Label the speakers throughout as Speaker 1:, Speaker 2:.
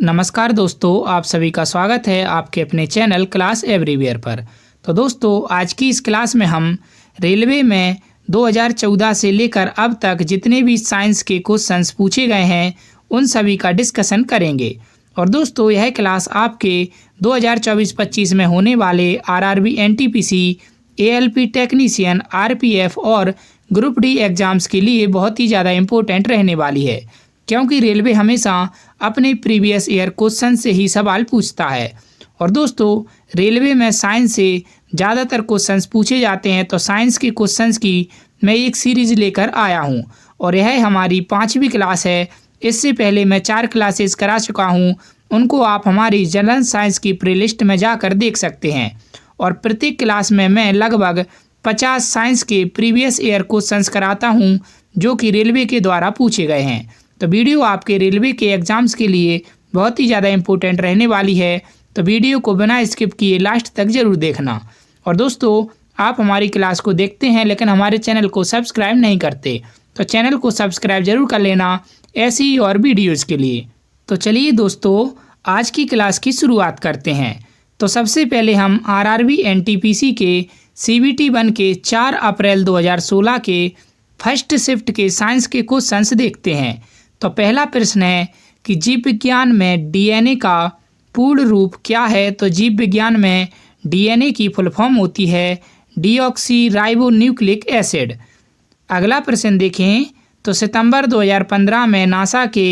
Speaker 1: नमस्कार दोस्तों, आप सभी का स्वागत है आपके अपने चैनल क्लास एवरीवेयर पर। तो दोस्तों, आज की इस क्लास में हम रेलवे में 2014 से लेकर अब तक जितने भी साइंस के क्वेश्चंस पूछे गए हैं उन सभी का डिस्कशन करेंगे। और दोस्तों, यह क्लास आपके 2024-25 में होने वाले RRB, NTPC, ALP technician, RPF और ग्रुप डी एग्जाम्स के लिए बहुत ही ज़्यादा इम्पोर्टेंट रहने वाली है, क्योंकि रेलवे हमेशा अपने प्रीवियस ईयर क्वेश्चन से ही सवाल पूछता है। और दोस्तों, रेलवे में साइंस से ज़्यादातर क्वेश्चंस पूछे जाते हैं, तो साइंस के क्वेश्चंस की मैं एक सीरीज़ लेकर आया हूं और यह हमारी 5वीं क्लास है। इससे पहले मैं 4 क्लासेस करा चुका हूं, उनको आप हमारी जनरल साइंस की प्लेलिस्ट में जाकर देख सकते हैं। और प्रत्येक क्लास में मैं लगभग 50 साइंस के प्रीवियस ईयर क्वेश्चंस कराता हूँ जो कि रेलवे के द्वारा पूछे गए हैं। तो वीडियो आपके रेलवे के एग्ज़ाम्स के लिए बहुत ही ज़्यादा इम्पोर्टेंट रहने वाली है, तो वीडियो को बिना स्किप किए लास्ट तक ज़रूर देखना। और दोस्तों, आप हमारी क्लास को देखते हैं लेकिन हमारे चैनल को सब्सक्राइब नहीं करते, तो चैनल को सब्सक्राइब जरूर कर लेना ऐसी ही और वीडियोज़ के लिए। तो चलिए दोस्तों, आज की क्लास की शुरुआत करते हैं। तो सबसे पहले हम आरआरबी एनटीपीसी के CBT 1 के 4 अप्रैल 2016 के फर्स्ट शिफ्ट के साइंस के क्वेश्चंस देखते हैं। तो पहला प्रश्न है कि जीव विज्ञान में डीएनए का पूर्ण रूप क्या है। तो जीव विज्ञान में डीएनए की फुल फॉर्म होती है डीऑक्सी राइबो न्यूक्लिक एसिड। अगला प्रश्न देखें तो सितंबर 2015 में नासा के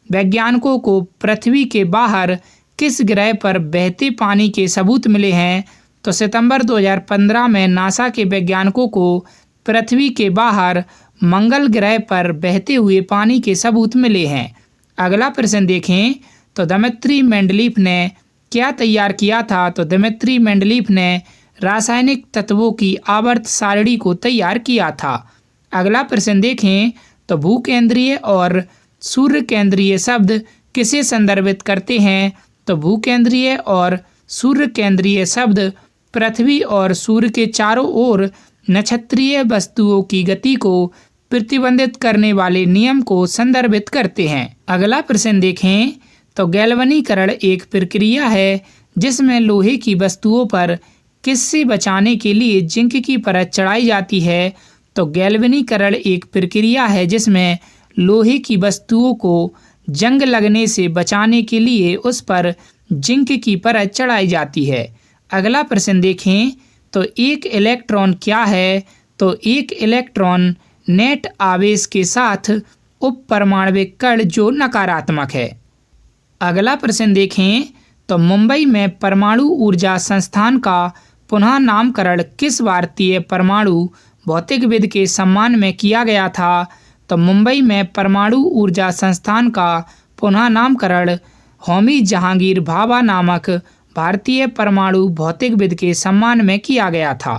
Speaker 1: वैज्ञानिकों को पृथ्वी के बाहर किस ग्रह पर बहते पानी के सबूत मिले हैं। तो सितंबर 2015 में नासा के वैज्ञानिकों को पृथ्वी के बाहर मंगल ग्रह पर बहते हुए पानी के सबूत मिले हैं। अगला प्रश्न देखें तो दिमित्री मेंडलीफ ने क्या तैयार किया था। तो दिमित्री मेंडलीफ ने रासायनिक तत्वों की आवर्त सारणी को तैयार किया था। अगला प्रश्न देखें तो भूकेंद्रीय और सूर्य केंद्रीय शब्द किसे संदर्भित करते हैं। तो भूकेंद्रीय और सूर्य केंद्रीय शब्द पृथ्वी और सूर्य के चारों ओर नक्षत्रीय वस्तुओं की गति को प्रतिबंधित करने वाले नियम को संदर्भित करते हैं। अगला प्रश्न देखें तो गैल्वनीकरण एक प्रक्रिया है जिसमें लोहे की वस्तुओं पर किससे बचाने के लिए जिंक की परत चढ़ाई जाती है। तो गैल्वनीकरण एक प्रक्रिया है जिसमें लोहे की वस्तुओं को जंग लगने से बचाने के लिए उस पर जिंक की परत चढ़ाई जाती है। अगला प्रश्न देखें तो एक इलेक्ट्रॉन क्या है। तो एक इलेक्ट्रॉन नेट आवेश के साथ उपपरमाणविक कण जो नकारात्मक है। अगला प्रश्न देखें तो मुंबई में परमाणु ऊर्जा संस्थान का पुनः नामकरण किस भारतीय परमाणु भौतिकविद के सम्मान में किया गया था। तो मुंबई में परमाणु ऊर्जा संस्थान का पुनः नामकरण होमी जहांगीर भाभा नामक भारतीय परमाणु भौतिकविद के सम्मान में किया गया था।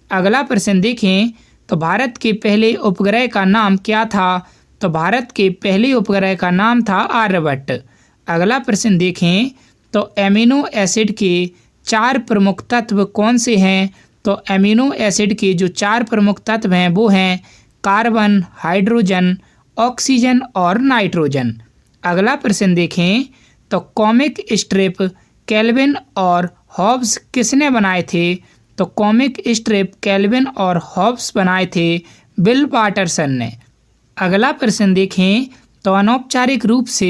Speaker 1: अगला प्रश्न देखें तो भारत के पहले उपग्रह का नाम क्या था। तो भारत के पहले उपग्रह का नाम था आर्यभट्ट। अगला प्रश्न देखें तो एमिनो एसिड के 4 प्रमुख तत्व कौन से हैं। तो एमिनो एसिड के जो 4 प्रमुख तत्व हैं वो हैं कार्बन, हाइड्रोजन, ऑक्सीजन और नाइट्रोजन। अगला प्रश्न देखें तो कॉमिक स्ट्रिप केल्विन और हॉब्स किसने बनाए थे। तो कॉमिक स्ट्रिप केल्विन और हॉब्स बनाए थे बिल पाटरसन ने। अगला प्रश्न देखें तो अनौपचारिक रूप से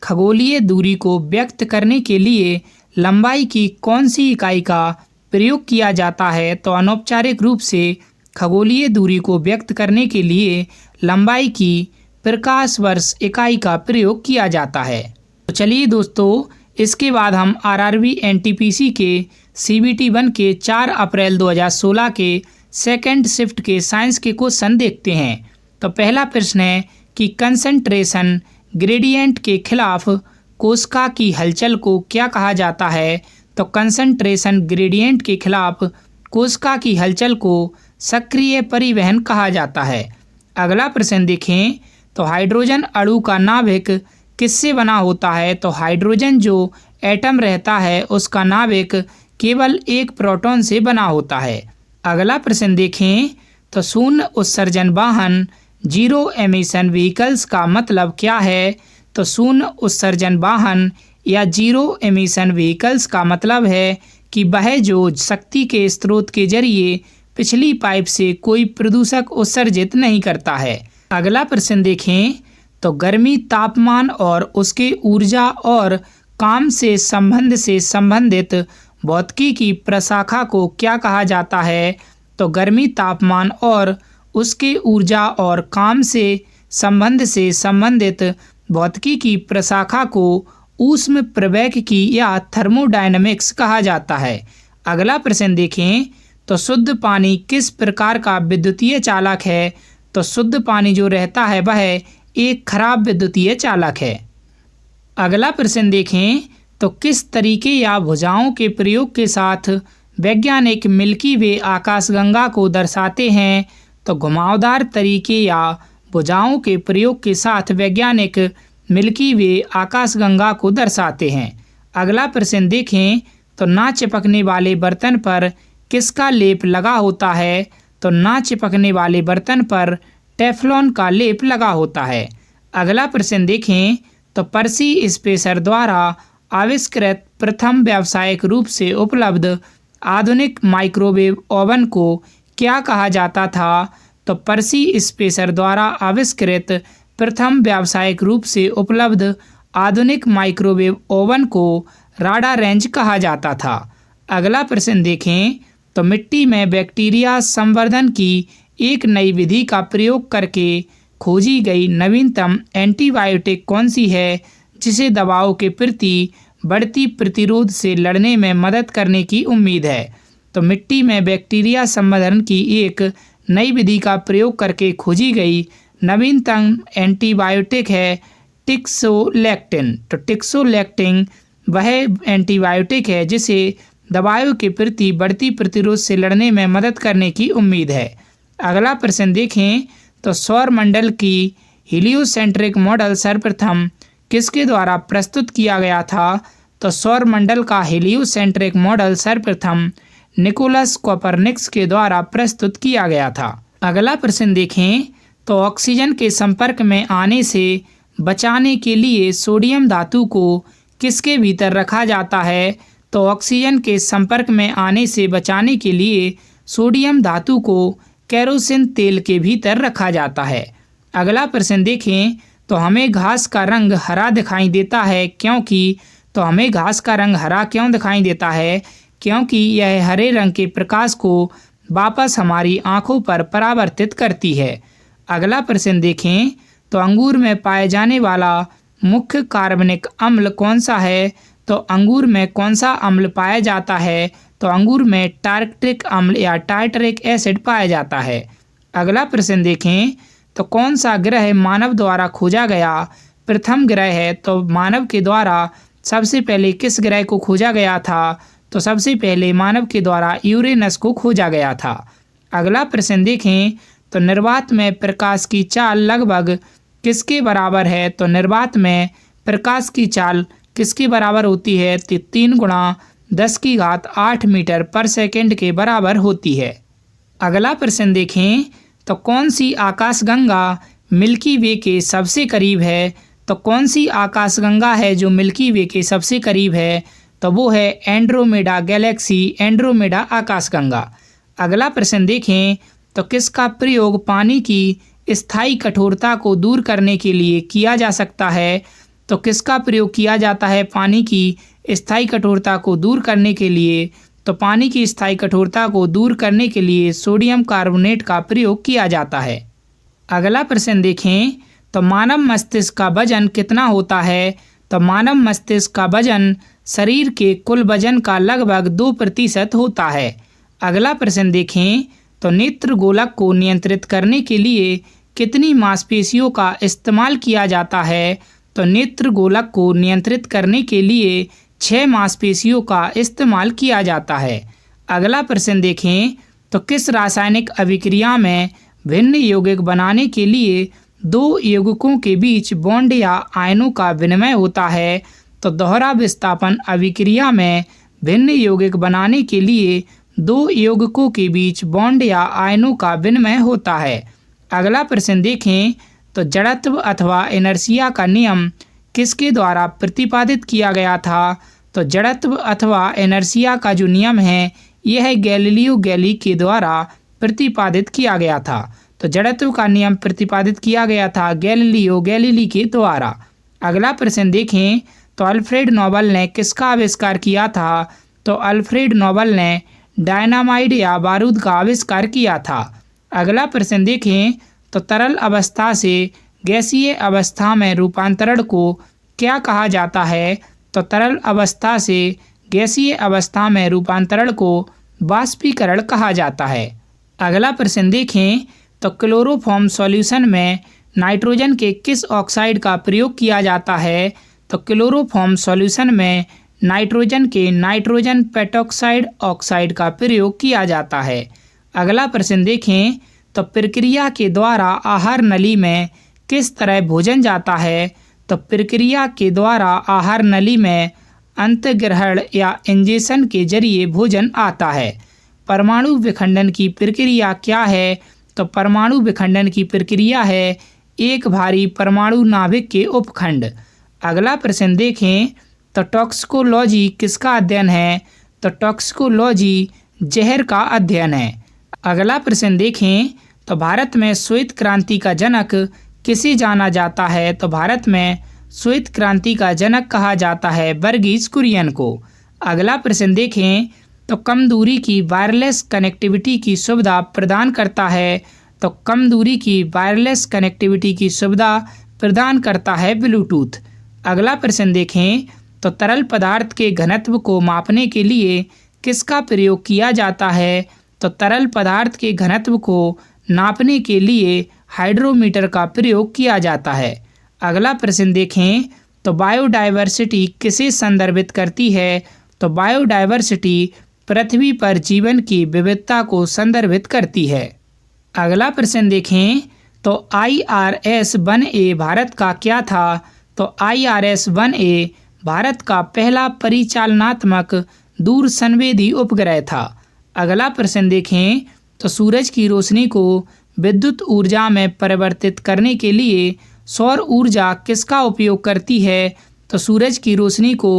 Speaker 1: खगोलीय दूरी को व्यक्त करने के लिए लंबाई की कौन सी इकाई का प्रयोग किया जाता है। तो अनौपचारिक रूप से खगोलीय दूरी को व्यक्त करने के लिए लंबाई की प्रकाश वर्ष इकाई का प्रयोग किया जाता है। तो चलिए दोस्तों, इसके बाद हम आरआरबी एनटीपीसी के CBT 1 के 4 अप्रैल 2016 के सेकंड शिफ्ट के साइंस के क्वेश्चन देखते हैं। तो पहला प्रश्न है कि कंसंट्रेशन ग्रेडियंट के खिलाफ कोशिका की हलचल को क्या कहा जाता है। तो कंसंट्रेशन ग्रेडियंट के खिलाफ कोशिका की हलचल को सक्रिय परिवहन कहा जाता है। अगला प्रश्न देखें तो हाइड्रोजन अणु का नाभिक किससे बना होता है। तो हाइड्रोजन जो एटम रहता है उसका नाभिक केवल एक प्रोटॉन से बना होता है। अगला प्रश्न देखें तो शून्य उत्सर्जन वाहन जीरो एमिशन व्हीकल्स का मतलब क्या है। तो तो शून्य उत्सर्जन वाहन या जीरो एमिशन व्हीकल्स का मतलब है कि वह जो शक्ति के स्रोत के जरिए पिछली पाइप से कोई प्रदूषक उत्सर्जित नहीं करता है। अगला प्रश्न देखें तो गर्मी तापमान और उसके ऊर्जा और काम से संबंधित भौतिकी की प्रशाखा को क्या कहा जाता है? तो गर्मी तापमान और उसके ऊर्जा और काम से संबंधित भौतिकी की प्रशाखा को ऊष्म प्रवैगिकी या थर्मोडायनामिक्स कहा जाता है। अगला प्रश्न देखें तो शुद्ध पानी किस प्रकार का विद्युतीय चालक है? तो शुद्ध पानी जो रहता है वह एक खराब विद्युतीय चालक है। अगला प्रश्न देखें तो किस तरीके या भुजाओं के प्रयोग के साथ वैज्ञानिक मिल्की वे आकाशगंगा को दर्शाते हैं? तो घुमावदार तरीके या भुजाओं के प्रयोग के साथ वैज्ञानिक मिल्की वे आकाशगंगा को दर्शाते हैं। अगला प्रश्न देखें तो ना चिपकने वाले बर्तन पर किसका लेप लगा होता है? तो ना चिपकने वाले बर्तन पर टेफ्लॉन का लेप लगा होता है। अगला प्रश्न देखें तो पर्सी स्पेसर द्वारा आविष्कृत प्रथम व्यावसायिक रूप से उपलब्ध आधुनिक माइक्रोवेव ओवन को क्या कहा जाता था? तो पर्सी स्पेसर द्वारा आविष्कृत प्रथम व्यावसायिक रूप से उपलब्ध आधुनिक माइक्रोवेव ओवन को राडा रेंज कहा जाता था। अगला प्रश्न देखें तो मिट्टी में बैक्टीरिया संवर्धन की एक नई विधि का प्रयोग करके खोजी गई नवीनतम एंटीबायोटिक कौन सी है जिसे दवाओं के प्रति बढ़ती प्रतिरोध से लड़ने में मदद करने की उम्मीद है? तो मिट्टी में बैक्टीरिया संवर्धन की एक नई विधि का प्रयोग करके खोजी गई नवीनतम एंटीबायोटिक है टिक्सोलैक्टिन। तो टिक्सोलैक्टिन वह एंटीबायोटिक है जिसे दवाओं के प्रति बढ़ती प्रतिरोध से लड़ने में मदद करने की उम्मीद है। अगला प्रश्न देखें तो सौर मंडल की हीलियोसेंट्रिक मॉडल सर्वप्रथम किसके द्वारा प्रस्तुत किया गया था? तो सौर मंडल का हीलियोसेंट्रिक मॉडल सर्वप्रथम निकोलस कोपरनिकस के द्वारा प्रस्तुत किया गया था। अगला प्रश्न देखें तो ऑक्सीजन के संपर्क में आने से बचाने के लिए सोडियम धातु को किसके भीतर रखा जाता है? तो ऑक्सीजन के संपर्क में आने से बचाने के लिए सोडियम धातु को केरोसिन तेल के भीतर रखा जाता है। अगला प्रश्न देखें तो हमें घास का रंग हरा दिखाई देता है क्योंकि? तो हमें घास का रंग हरा क्यों दिखाई देता है? क्योंकि यह हरे रंग के प्रकाश को वापस हमारी आँखों पर परावर्तित करती है। अगला प्रश्न देखें तो अंगूर में पाए जाने वाला मुख्य कार्बनिक अम्ल कौन सा है? तो अंगूर में कौन सा अम्ल पाया जाता है? तो अंगूर में टार्ट्रिक अम्ल या टार्टरिक एसिड पाया जाता है। अगला प्रश्न देखें तो कौन सा ग्रह मानव द्वारा खोजा गया प्रथम ग्रह है? तो मानव के द्वारा सबसे पहले किस ग्रह को खोजा गया था? तो सबसे पहले मानव के द्वारा यूरेनस को खोजा गया था। अगला प्रश्न देखें तो निर्वात में प्रकाश की चाल लगभग किसके बराबर है? तो निर्वात में प्रकाश की चाल किसके बराबर होती है? तो 3 × 10⁸ मीटर पर सेकंड के बराबर होती है। अगला प्रश्न देखें तो कौन सी आकाशगंगा मिल्की वे के सबसे करीब है? तो कौन सी आकाशगंगा है जो मिल्की वे के सबसे करीब है? तो वो है एंड्रोमेडा गैलेक्सी, एंड्रोमेडा आकाशगंगा। अगला प्रश्न देखें तो किसका प्रयोग पानी की स्थायी कठोरता को दूर करने के लिए किया जा सकता है? तो किसका प्रयोग किया जाता है पानी की स्थायी कठोरता को दूर करने के लिए? तो पानी की स्थायी कठोरता को दूर करने के लिए सोडियम कार्बोनेट का प्रयोग किया जाता है। अगला प्रश्न देखें तो मानव मस्तिष्क का वजन कितना होता है? तो मानव मस्तिष्क का वजन शरीर के कुल वजन का लगभग 2% होता है। अगला प्रश्न देखें तो नेत्र गोलक को नियंत्रित करने के लिए कितनी मांसपेशियों का इस्तेमाल किया जाता है? तो नेत्र गोलक को नियंत्रित करने के लिए 6 मांसपेशियों का इस्तेमाल किया जाता है। अगला प्रश्न देखें तो किस रासायनिक अभिक्रिया में भिन्न यौगिक बनाने के लिए 2 यौगिकों के बीच बॉन्ड या आयनों का विनिमय होता है? तो दोहरा विस्थापन अभिक्रिया में भिन्न यौगिक बनाने के लिए 2 यौगिकों के बीच बॉन्ड या आयनों का विनिमय होता है। अगला प्रश्न देखें तो जड़त्व अथवा इनर्शिया का नियम किसके द्वारा प्रतिपादित किया गया था? तो जड़त्व अथवा इनर्शिया का जो नियम है यह गैलीलियो गैली के द्वारा प्रतिपादित किया गया था। तो जड़त्व का नियम प्रतिपादित किया गया था गैलीलियो गैलीली के द्वारा। अगला प्रश्न देखें, तो अल्फ्रेड नोबल ने किसका आविष्कार किया था? तो अल्फ्रेड नोबल ने डायनामाइट या बारूद का आविष्कार किया था। अगला प्रश्न देखें, तो तरल अवस्था से गैसीय अवस्था में रूपांतरण को क्या कहा जाता है? तो तरल अवस्था से गैसीय अवस्था में रूपांतरण को वाष्पीकरण कहा जाता है। अगला प्रश्न देखें, तो क्लोरोफॉर्म सॉल्यूशन में नाइट्रोजन के किस ऑक्साइड का प्रयोग किया जाता है? तो क्लोरोफॉर्म सॉल्यूशन में नाइट्रोजन के नाइट्रोजन पेंटॉक्साइड ऑक्साइड का प्रयोग किया जाता है। अगला प्रश्न देखें, तो प्रक्रिया के द्वारा आहार नली में किस तरह भोजन जाता है? तो प्रक्रिया के द्वारा आहार नली में अंतर्ग्रहण या इंजेक्शन के जरिए भोजन आता है। परमाणु विखंडन की प्रक्रिया क्या है? तो परमाणु विखंडन की प्रक्रिया है एक भारी परमाणु नाभिक के उपखंड। अगला प्रश्न देखें, तो टॉक्सिकोलॉजी किसका अध्ययन है? तो टॉक्सिकोलॉजी जहर का अध्ययन है। अगला प्रश्न देखें, तो भारत में श्वेत क्रांति का जनक किसे जाना जाता है? तो भारत में श्वेत क्रांति का जनक कहा जाता है वर्गीज कुरियन को। अगला प्रश्न देखें, तो कम दूरी की वायरलेस कनेक्टिविटी की सुविधा प्रदान करता है? तो कम दूरी की वायरलेस कनेक्टिविटी की सुविधा प्रदान करता है ब्लूटूथ। अगला प्रश्न देखें, तो तरल पदार्थ के घनत्व को मापने के लिए किसका प्रयोग किया जाता है? तो तरल पदार्थ के घनत्व को नापने के लिए हाइड्रोमीटर का प्रयोग किया जाता है। अगला प्रश्न देखें, तो बायोडायवर्सिटी किसे संदर्भित करती है? तो बायोडायवर्सिटी पृथ्वी पर जीवन की विविधता को संदर्भित करती है। अगला प्रश्न देखें, तो IRS 1A भारत का क्या था? तो IRS 1A भारत का पहला परिचालनात्मक दूर संवेदी उपग्रह था। अगला प्रश्न देखें, तो सूरज की रोशनी को विद्युत ऊर्जा में परिवर्तित करने के लिए सौर ऊर्जा किसका उपयोग करती है? तो सूरज की रोशनी को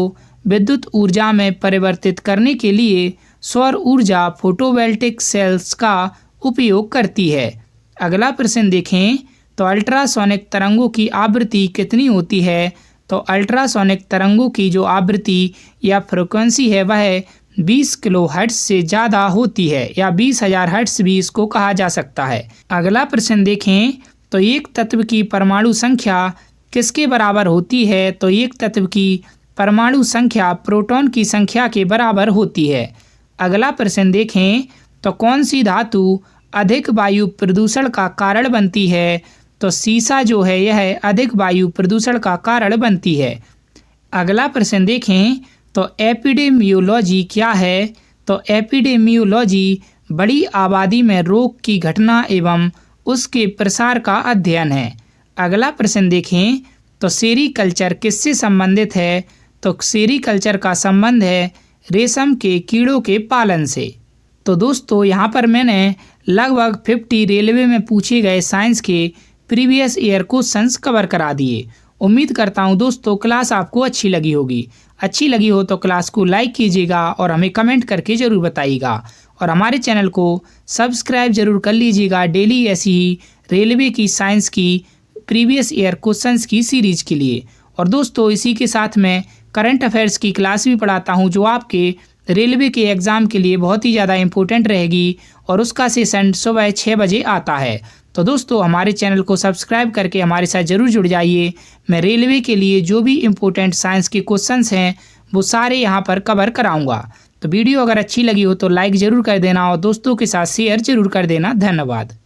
Speaker 1: विद्युत ऊर्जा में परिवर्तित करने के लिए सौर ऊर्जा फोटोवोल्टिक सेल्स का उपयोग करती है। अगला प्रश्न देखें, तो अल्ट्रासोनिक तरंगों की आवृत्ति कितनी होती है? तो अल्ट्रासोनिक तरंगों की जो आवृत्ति या फ्रीक्वेंसी है वह 20 किलोहर्ट्ज से ज़्यादा होती है या 20,000 हर्ट्ज भी इसको कहा जा सकता है। अगला प्रश्न देखें, तो एक तत्व की परमाणु संख्या किसके बराबर होती है? तो एक तत्व की परमाणु संख्या प्रोटॉन की संख्या के बराबर होती है। अगला प्रश्न देखें, तो कौन सी धातु अधिक वायु प्रदूषण का कारण बनती है? तो सीसा जो है यह अधिक वायु प्रदूषण का कारण बनती है। अगला प्रश्न देखें, तो एपिडेमियोलॉजी क्या है? तो एपिडेमियोलॉजी बड़ी आबादी में रोग की घटना एवं उसके प्रसार का अध्ययन है। अगला प्रश्न देखें, तो सेरीकल्चर किससे संबंधित है? तो सेरीकल्चर का संबंध है रेशम के कीड़ों के पालन से। तो दोस्तों यहाँ पर मैंने लगभग 50 रेलवे में पूछे गए साइंस के प्रीवियस ईयर क्वेश्चंस कवर करा दिए। उम्मीद करता हूँ दोस्तों क्लास आपको अच्छी लगी होगी। अच्छी लगी हो तो क्लास को लाइक कीजिएगा और हमें कमेंट करके ज़रूर बताइएगा और हमारे चैनल को सब्सक्राइब जरूर कर लीजिएगा डेली ऐसी ही रेलवे की साइंस की प्रीवियस ईयर क्वेश्चंस की सीरीज के लिए। और दोस्तों इसी के साथ मैं करंट अफेयर्स की क्लास भी पढ़ाता हूँ जो आपके रेलवे के एग्ज़ाम के लिए बहुत ही ज़्यादा इम्पोर्टेंट रहेगी और उसका सेशन सुबह 6 बजे आता है। तो दोस्तों हमारे चैनल को सब्सक्राइब करके हमारे साथ ज़रूर जुड़ जाइए। मैं रेलवे के लिए जो भी इम्पोर्टेंट साइंस के क्वेश्चंस हैं वो सारे यहाँ पर कवर कराऊंगा। तो वीडियो अगर अच्छी लगी हो तो लाइक ज़रूर कर देना और दोस्तों के साथ शेयर ज़रूर कर देना। धन्यवाद।